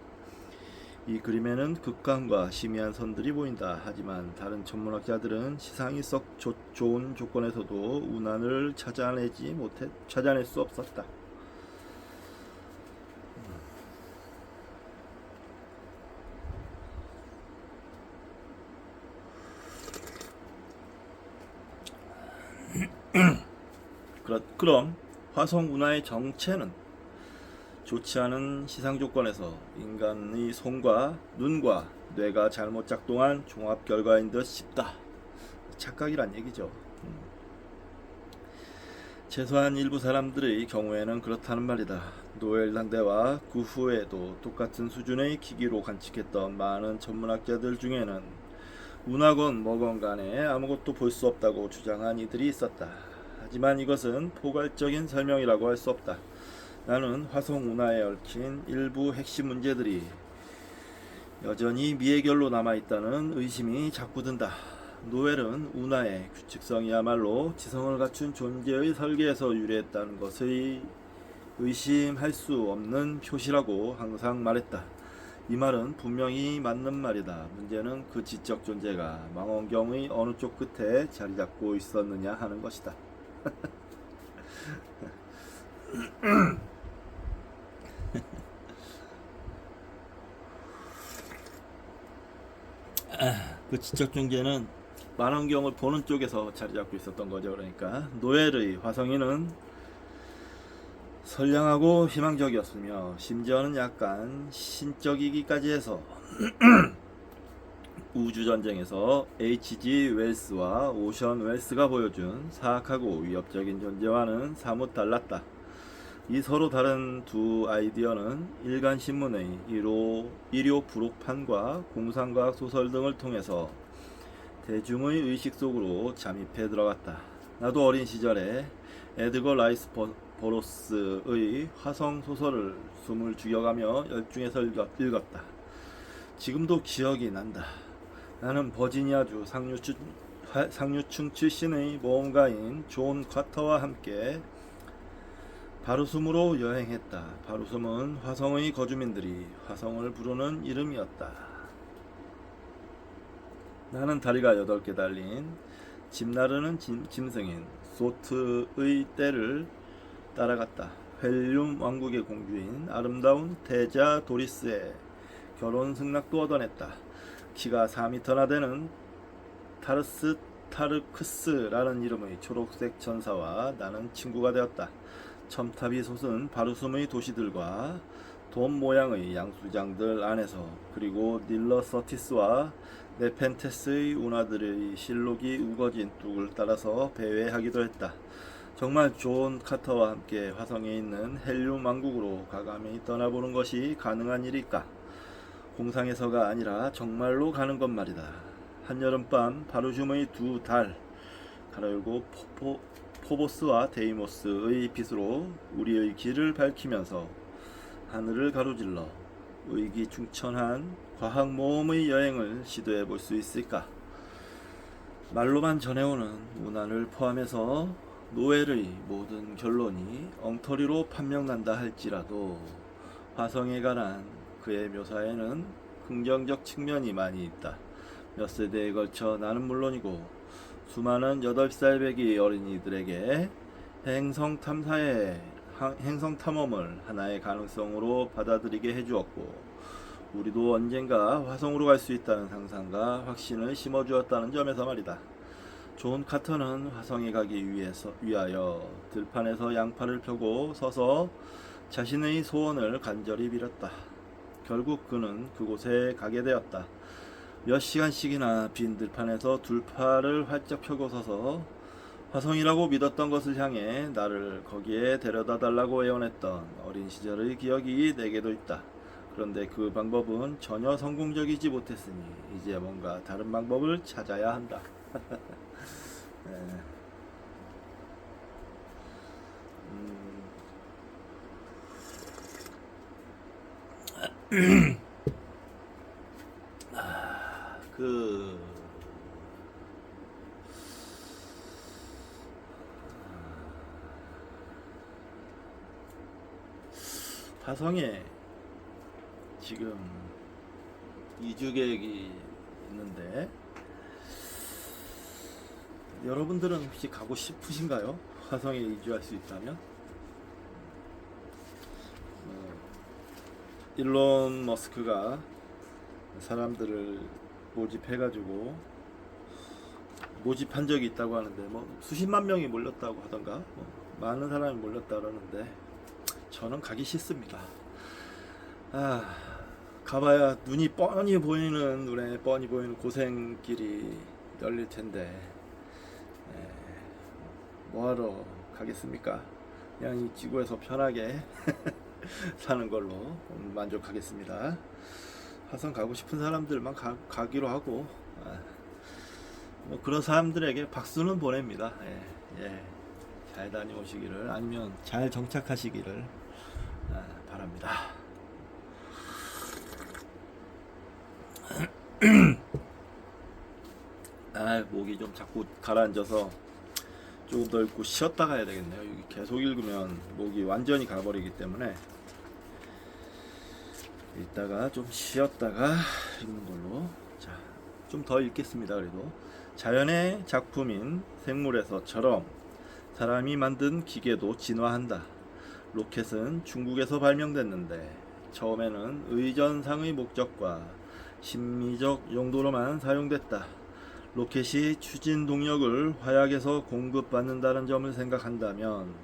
이 그림에는 극강과 희미한 선들이 보인다. 하지만 다른 천문학자들은 시상이 썩 좋은 조건에서도 운하를 찾아낼 수 없었다. 그럼 화성 운하의 정체는 좋지 않은 시상 조건에서 인간의 손과 눈과 뇌가 잘못 작동한 종합 결과인 듯 싶다. 착각이란 얘기죠. 최소한 일부 사람들의 경우에는 그렇다는 말이다. 노엘 당대와 그 후에도 똑같은 수준의 기기로 관측했던 많은 천문학자들 중에는 운하건 뭐건 간에 아무것도 볼 수 없다고 주장한 이들이 있었다. 하지만 이것은 포괄적인 설명이라고 할 수 없다. 나는 화성 운하에 얽힌 일부 핵심 문제들이 여전히 미해결로 남아있다는 의심이 자꾸 든다. 노엘은 운하의 규칙성이야말로 지성을 갖춘 존재의 설계에서 유래했다는 것의 의심할 수 없는 표시라고 항상 말했다. 이 말은 분명히 맞는 말이다. 문제는 그 지적 존재가 망원경의 어느 쪽 끝에 자리 잡고 있었느냐 하는 것이다. 그 지적 존재는 망원경을 보는 쪽에서 자리 잡고 있었던 거죠. 그러니까 노엘의 화성인은 선량하고 희망적이었으며 심지어는 약간 신적이기까지 해서 우주전쟁에서 H.G. 웰스와 오션 웰스가 보여준 사악하고 위협적인 존재와는 사뭇 달랐다. 이 서로 다른 두 아이디어는 일간신문의 일요 부록판과 공상과학 소설 등을 통해서 대중의 의식 속으로 잠입해 들어갔다. 나도 어린 시절에 에드거 라이스 버로스의 화성 소설을 숨을 죽여가며 열중해서 읽었다. 지금도 기억이 난다. 나는 버지니아주 상류층 출신의 모험가인 존 카터와 함께 바루숨으로 여행했다. 바루숨은 화성의 거주민들이 화성을 부르는 이름이었다. 나는 다리가 8개 달린 짐 나르는 짐승인 소트의 떼를 따라갔다. 헬륨 왕국의 공주인 아름다운 태자 도리스의 결혼 승낙도 얻어냈다. 키가 4m나 되는 타르스 아리스타르크스라는 이름의 초록색 전사와 나는 친구가 되었다. 첨탑이 솟은 바루숨의 도시들과 돔 모양의 양수장들 안에서, 그리고 닐러서티스와 네펜테스의 운하들의 실록이 우거진 뚝을 따라서 배회하기도 했다. 정말 존 카터와 함께 화성에 있는 헬륨 왕국으로 과감히 떠나보는 것이 가능한 일일까? 공상에서가 아니라 정말로 가는 것 말이다. 한여름밤 바루줌의 두 달, 가로열고 포보스와 데이모스의 빛으로 우리의 길을 밝히면서 하늘을 가로질러 의기충천한 과학 모험의 여행을 시도해 볼 수 있을까? 말로만 전해오는 문안을 포함해서 노엘의 모든 결론이 엉터리로 판명난다 할지라도 화성에 관한 그의 묘사에는 긍정적 측면이 많이 있다. 몇 세대에 걸쳐 나는 물론이고 수많은 8살 배기 어린이들에게 행성 탐험을 하나의 가능성으로 받아들이게 해주었고, 우리도 언젠가 화성으로 갈 수 있다는 상상과 확신을 심어주었다는 점에서 말이다. 존 카터는 화성에 가기 위하여 들판에서 양팔을 펴고 서서 자신의 소원을 간절히 빌었다. 결국 그는 그곳에 가게 되었다. 몇 시간씩이나 빈 들판에서 두 팔을 활짝 펴고 서서 화성이라고 믿었던 것을 향해 나를 거기에 데려다 달라고 애원했던 어린 시절의 기억이 내게도 있다. 그런데 그 방법은 전혀 성공적이지 못했으니 이제 뭔가 다른 방법을 찾아야 한다. 그 화성에 지금 이주 계획이 있는데, 여러분들은 혹시 가고 싶으신가요? 화성에 이주할 수 있다면? 일론 머스크가 사람들을 모집해가지고 모집한 적이 있다고 하는데, 뭐 수십만 명이 몰렸다고 하던가, 많은 사람이 몰렸다 그러는데 저는 가기 싫습니다. 가봐야 눈에 뻔히 보이는 고생길이 열릴 텐데, 뭐하러 가겠습니까? 그냥 이 지구에서 편하게 사는 걸로 만족하겠습니다. 화성 가고 싶은 사람들만 가기로 하고, 뭐 그런 사람들에게 박수는 보냅니다. 잘 다녀오시기를, 아니면 잘 정착하시기를 바랍니다. 목이 좀 자꾸 가라앉아서 조금 더 읽고 쉬었다 가야 되겠네요. 여기 계속 읽으면 목이 완전히 가버리기 때문에 읽다가 좀 쉬었다가 읽는 걸로. 자, 좀 더 읽겠습니다. 그래도 자연의 작품인 생물에서처럼 사람이 만든 기계도 진화한다. 로켓은 중국에서 발명됐는데 처음에는 의전상의 목적과 심미적 용도로만 사용됐다. 로켓이 추진 동력을 화약에서 공급받는다는 점을 생각한다면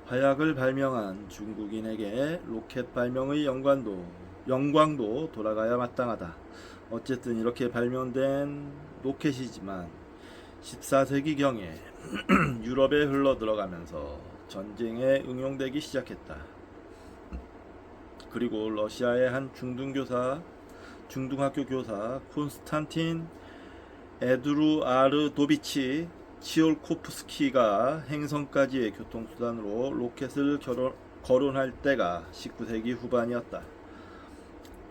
화약을 발명한 중국인에게 로켓 발명의 영광도 돌아가야 마땅하다. 어쨌든 이렇게 발명된 로켓이지만 14세기경에 유럽에 흘러 들어가면서 전쟁에 응용되기 시작했다. 그리고 러시아의 한 중등학교 교사 콘스탄틴 에두루아르도비치 치올코프스키가 행성까지의 교통수단으로 로켓을 거론할 때가 19세기 후반이었다.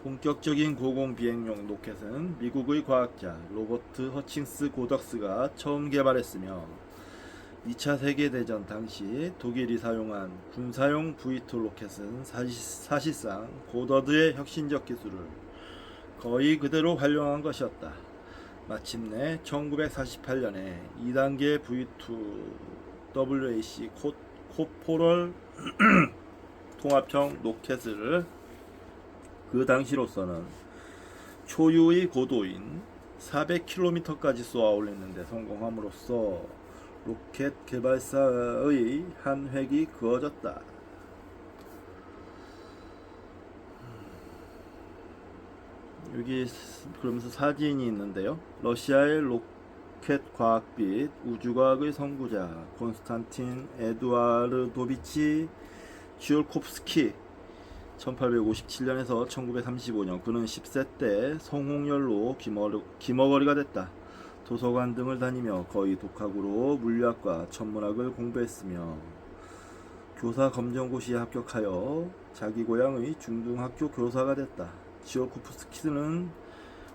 본격적인 고공 비행용 로켓은 미국의 과학자 로버트 허칭스 고덕스가 처음 개발했으며 2차 세계대전 당시 독일이 사용한 군사용 V2 로켓은 사실상 고더드의 혁신적 기술을 거의 그대로 활용한 것이었다. 마침내 1948년에 2단계 V2 WAC 코포럴 통합형 로켓을 그 당시로서는 초유의 고도인 400km까지 쏘아 올렸는데 성공함으로써 로켓 개발사의 한 획이 그어졌다. 여기 그러면서 사진이 있는데요. 러시아의 로켓 과학 및 우주과학의 선구자 콘스탄틴 에두아르도비치 쥐올코프스키 1857년에서 1935년 그는 10세 때 성홍열로 기머거리가 됐다. 도서관 등을 다니며 거의 독학으로 물리학과 천문학을 공부했으며 교사 검정고시에 합격하여 자기 고향의 중등학교 교사가 됐다. 지올코프스키는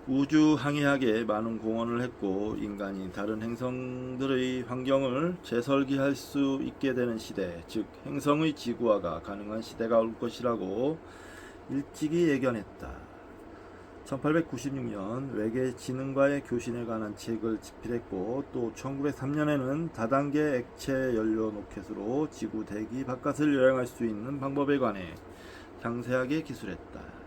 우주 항해학에 많은 공헌을 했고 인간이 다른 행성들의 환경을 재설계할 수 있게 되는 시대, 즉 행성의 지구화가 가능한 시대가 올 것이라고 일찍이 예견했다. 1896년 외계 지능과의 교신에 관한 책을 집필했고 또 1903년에는 다단계 액체 연료 로켓으로 지구 대기 바깥을 여행할 수 있는 방법에 관해 상세하게 기술했다.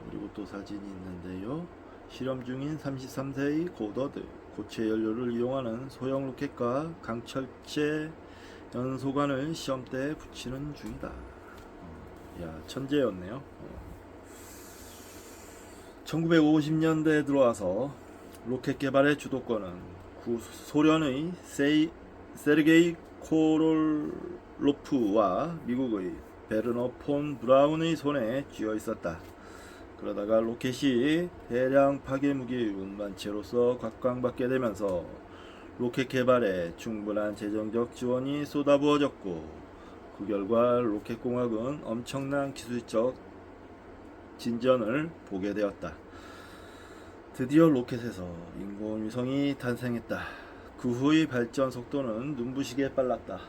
그리고 또 사진이 있는데요. 실험 중인 33세의 고더드 고체 연료를 이용하는 소형 로켓과 강철제 연소관을 시험대에 붙이는 중이다. 야, 천재였네요. 1950년대에 들어와서 로켓 개발의 주도권은 소련의 세르게이 코롤로프와 미국의 베르너 폰 브라운의 손에 쥐어 있었다. 그러다가 로켓이 대량 파괴 무기 운반체로서 각광받게 되면서 로켓 개발에 충분한 재정적 지원이 쏟아부어졌고 그 결과 로켓 공학은 엄청난 기술적 진전을 보게 되었다. 드디어 로켓에서 인공위성이 탄생했다. 그 후의 발전 속도는 눈부시게 빨랐다.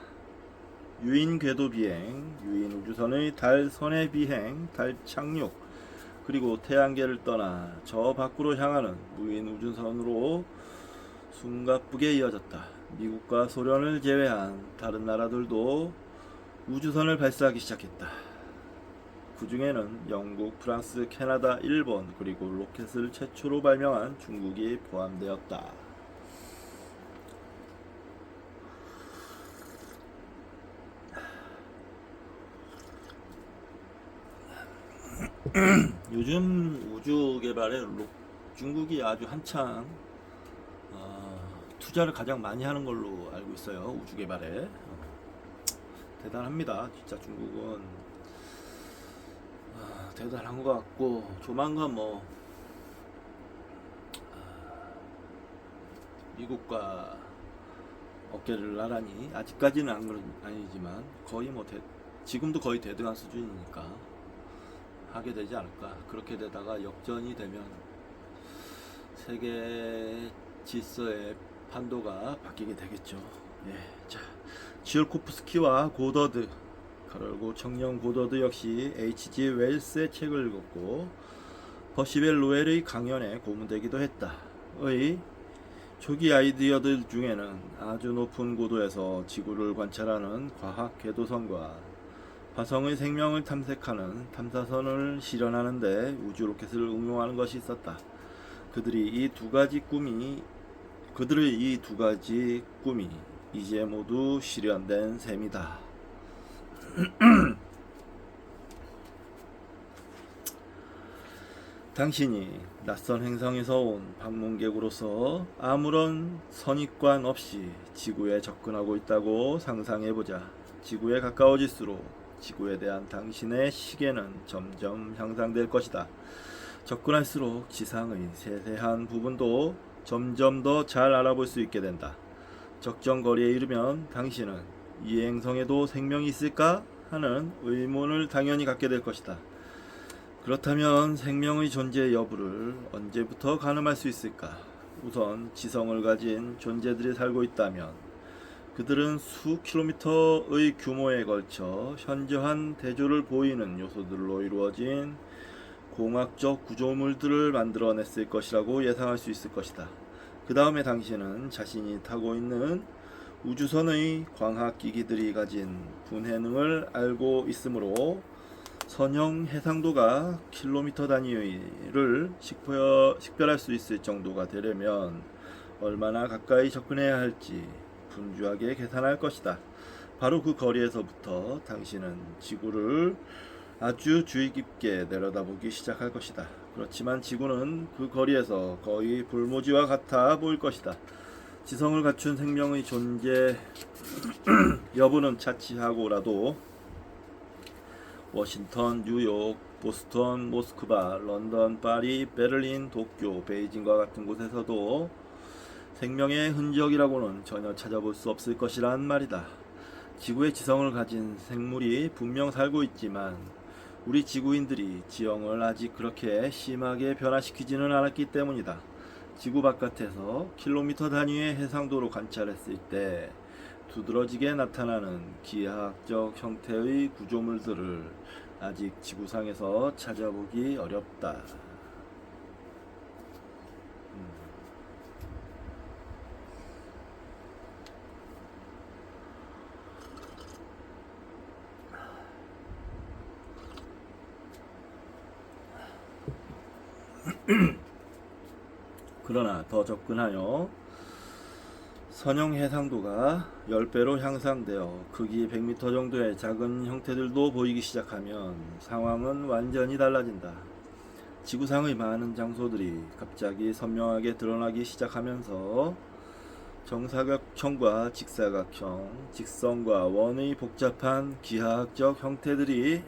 유인 궤도 비행, 유인 우주선의 달 선해 비행, 달 착륙, 그리고 태양계를 떠나 저 밖으로 향하는 무인 우주선으로 숨가쁘게 이어졌다. 미국과 소련을 제외한 다른 나라들도 우주선을 발사하기 시작했다. 그 중에는 영국, 프랑스, 캐나다, 일본 그리고 로켓을 최초로 발명한 중국이 포함되었다. 요즘 우주 개발에 중국이 아주 한창 투자를 가장 많이 하는 걸로 알고 있어요. 우주 개발에 대단합니다. 진짜 중국은 대단한 것 같고 조만간 미국과 어깨를 나란히 아직까지는 아니지만 거의 지금도 거의 대등한 수준이니까 하게 되지 않을까. 그렇게 되다가 역전이 되면 세계 질서의 판도가 바뀌게 되겠죠. 예, 자, 지올코프스키와 고더드 그리고 청년 고더드 역시 H.G. 웰스의 책을 읽었고 퍼시벨 로웰의 강연에 고문되기도 했다. 의 초기 아이디어들 중에는 아주 높은 고도에서 지구를 관찰하는 과학 궤도선과 화성의 생명을 탐색하는 탐사선을 실현하는데 우주 로켓을 응용하는 것이 있었다. 그들의 이 두 가지 꿈이 이제 모두 실현된 셈이다. 당신이 낯선 행성에서 온 방문객으로서 아무런 선입관 없이 지구에 접근하고 있다고 상상해보자. 지구에 가까워질수록 지구에 대한 당신의 시계는 점점 향상될 것이다. 접근할수록 지상의 세세한 부분도 점점 더 잘 알아볼 수 있게 된다. 적정 거리에 이르면 당신은 이 행성에도 생명이 있을까 하는 의문을 당연히 갖게 될 것이다. 그렇다면 생명의 존재 여부를 언제부터 가늠할 수 있을까? 우선 지성을 가진 존재들이 살고 있다면 그들은 수 킬로미터의 규모에 걸쳐 현저한 대조를 보이는 요소들로 이루어진 공학적 구조물들을 만들어냈을 것이라고 예상할 수 있을 것이다. 그 다음에 당신은 자신이 타고 있는 우주선의 광학기기들이 가진 분해능을 알고 있으므로 선형 해상도가 킬로미터 단위를 식별할 수 있을 정도가 되려면 얼마나 가까이 접근해야 할지 분주하게 계산할 것이다. 바로 그 거리에서부터 당신은 지구를 아주 주의 깊게 내려다보기 시작할 것이다. 그렇지만 지구는 그 거리에서 거의 불모지와 같아 보일 것이다. 지성을 갖춘 생명의 존재 여부는 차치하고라도 워싱턴, 뉴욕, 보스턴, 모스크바, 런던, 파리, 베를린, 도쿄, 베이징과 같은 곳에서도 생명의 흔적이라고는 전혀 찾아볼 수 없을 것이란 말이다. 지구의 지성을 가진 생물이 분명 살고 있지만 우리 지구인들이 지형을 아직 그렇게 심하게 변화시키지는 않았기 때문이다. 지구 바깥에서 킬로미터 단위의 해상도로 관찰했을 때 두드러지게 나타나는 기하학적 형태의 구조물들을 아직 지구상에서 찾아보기 어렵다. 그러나 더 접근하여 선형 해상도가 10배로 향상되어 크기 100m 정도의 작은 형태들도 보이기 시작하면 상황은 완전히 달라진다. 지구상의 많은 장소들이 갑자기 선명하게 드러나기 시작하면서 정사각형과 직사각형, 직선과 원의 복잡한 기하학적 형태들이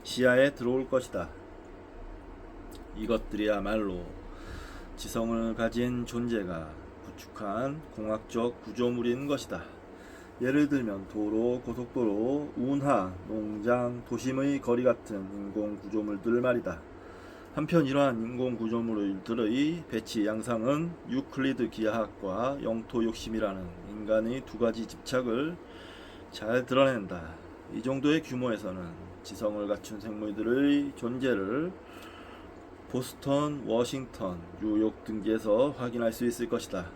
시야에 들어올 것이다. 이것들이야말로 지성을 가진 존재가 구축한 공학적 구조물인 것이다. 예를 들면 도로, 고속도로, 운하, 농장, 도심의 거리 같은 인공 구조물들 말이다. 한편 이러한 인공 구조물들의 배치 양상은 유클리드 기하학과 영토 욕심이라는 인간의 두 가지 집착을 잘 드러낸다. 이 정도의 규모에서는 지성을 갖춘 생물들의 존재를 보스턴, 워싱턴, 뉴욕 등지에서 확인할 수 있을 것이다.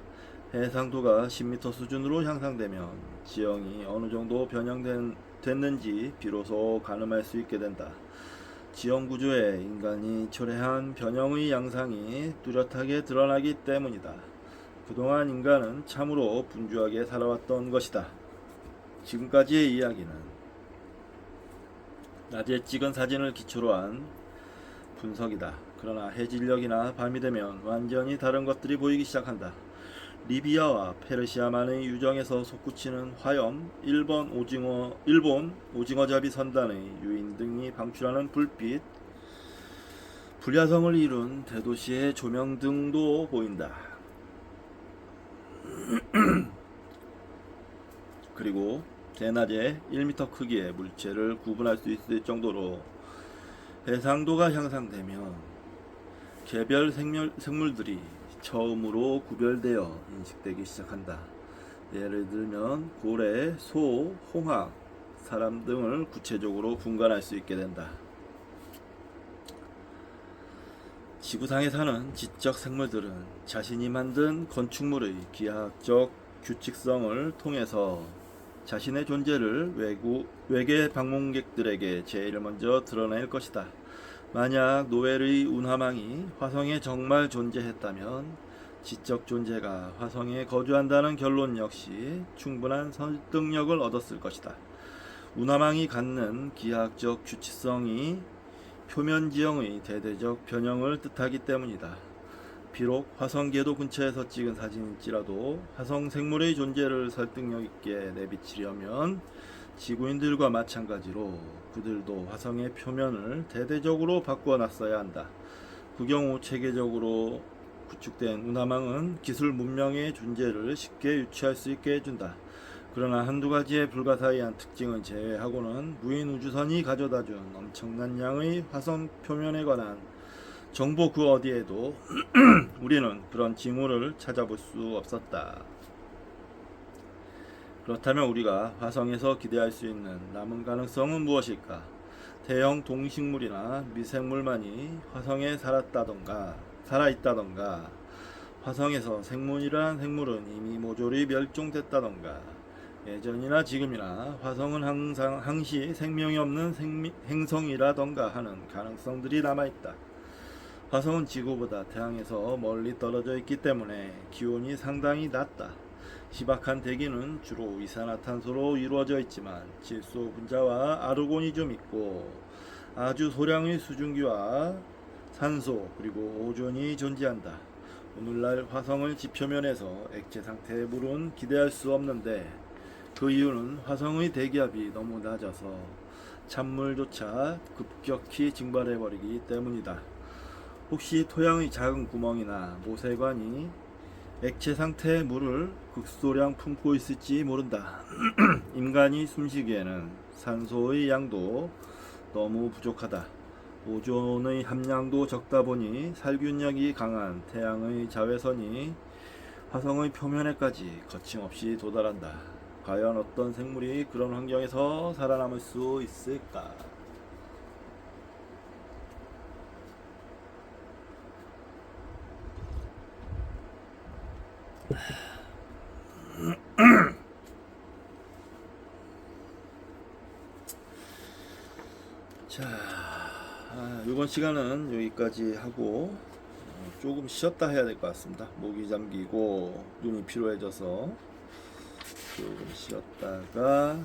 해상도가 10m 수준으로 향상되면 지형이 어느 정도 변형됐는지 비로소 가늠할 수 있게 된다. 지형 구조에 인간이 초래한 변형의 양상이 뚜렷하게 드러나기 때문이다. 그동안 인간은 참으로 분주하게 살아왔던 것이다. 지금까지의 이야기는 낮에 찍은 사진을 기초로 한 분석이다. 그러나 해질녘이나 밤이 되면 완전히 다른 것들이 보이기 시작한다. 리비아와 페르시아만의 유정에서 솟구치는 화염, 일본 오징어잡이 선단의 유인 등이 방출하는 불빛, 불야성을 이룬 대도시의 조명 등도 보인다. 그리고 대낮에 1m 크기의 물체를 구분할 수 있을 정도로 해상도가 향상되면 개별 생물들이 처음으로 구별되어 인식되기 시작한다. 예를 들면 고래, 소, 홍학, 사람 등을 구체적으로 분간할 수 있게 된다. 지구상에 사는 지적 생물들은 자신이 만든 건축물의 기하학적 규칙성을 통해서 자신의 존재를 외계 방문객들에게 제일 먼저 드러낼 것이다. 만약 노엘의 운하망이 화성에 정말 존재했다면 지적 존재가 화성에 거주한다는 결론 역시 충분한 설득력을 얻었을 것이다. 운하망이 갖는 기하학적 규칙성이 표면 지형의 대대적 변형을 뜻하기 때문이다. 비록 화성 궤도 근처에서 찍은 사진일지라도 화성 생물의 존재를 설득력 있게 내비치려면 지구인들과 마찬가지로 그들도 화성의 표면을 대대적으로 바꿔놨어야 한다. 그 경우 체계적으로 구축된 운하망은 기술 문명의 존재를 쉽게 유추할 수 있게 해준다. 그러나 한두 가지의 불가사의한 특징을 제외하고는 무인 우주선이 가져다준 엄청난 양의 화성 표면에 관한 정보 그 어디에도 우리는 그런 징후를 찾아볼 수 없었다. 그렇다면 우리가 화성에서 기대할 수 있는 남은 가능성은 무엇일까? 대형 동식물이나 미생물만이 화성에 살아있다던가, 화성에서 생물이란 생물은 이미 모조리 멸종됐다던가, 예전이나 지금이나 화성은 항상 항시 생명이 없는 행성이라던가 하는 가능성들이 남아있다. 화성은 지구보다 태양에서 멀리 떨어져 있기 때문에 기온이 상당히 낮다. 희박한 대기는 주로 이산화탄소로 이루어져 있지만 질소 분자와 아르곤이 좀 있고 아주 소량의 수증기와 산소 그리고 오존이 존재한다. 오늘날 화성의 지표면에서 액체 상태의 물은 기대할 수 없는데 그 이유는 화성의 대기압이 너무 낮아서 찬물조차 급격히 증발해버리기 때문이다. 혹시 토양의 작은 구멍이나 모세관이 액체 상태의 물을 극소량 품고 있을지 모른다. 인간이 숨쉬기에는 산소의 양도 너무 부족하다. 오존의 함량도 적다 보니 살균력이 강한 태양의 자외선이 화성의 표면에까지 거침없이 도달한다. 과연 어떤 생물이 그런 환경에서 살아남을 수 있을까? 자, 이번 시간은 여기까지 하고 조금 쉬었다 해야 될 것 같습니다. 목이 잠기고 눈이 피로해져서 조금 쉬었다가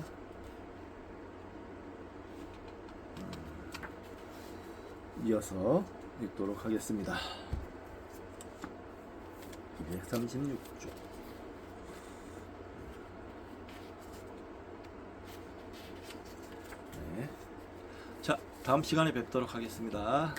이어서 읽도록 하겠습니다. 236쪽. 네. 자, 다음 시간에 뵙도록 하겠습니다.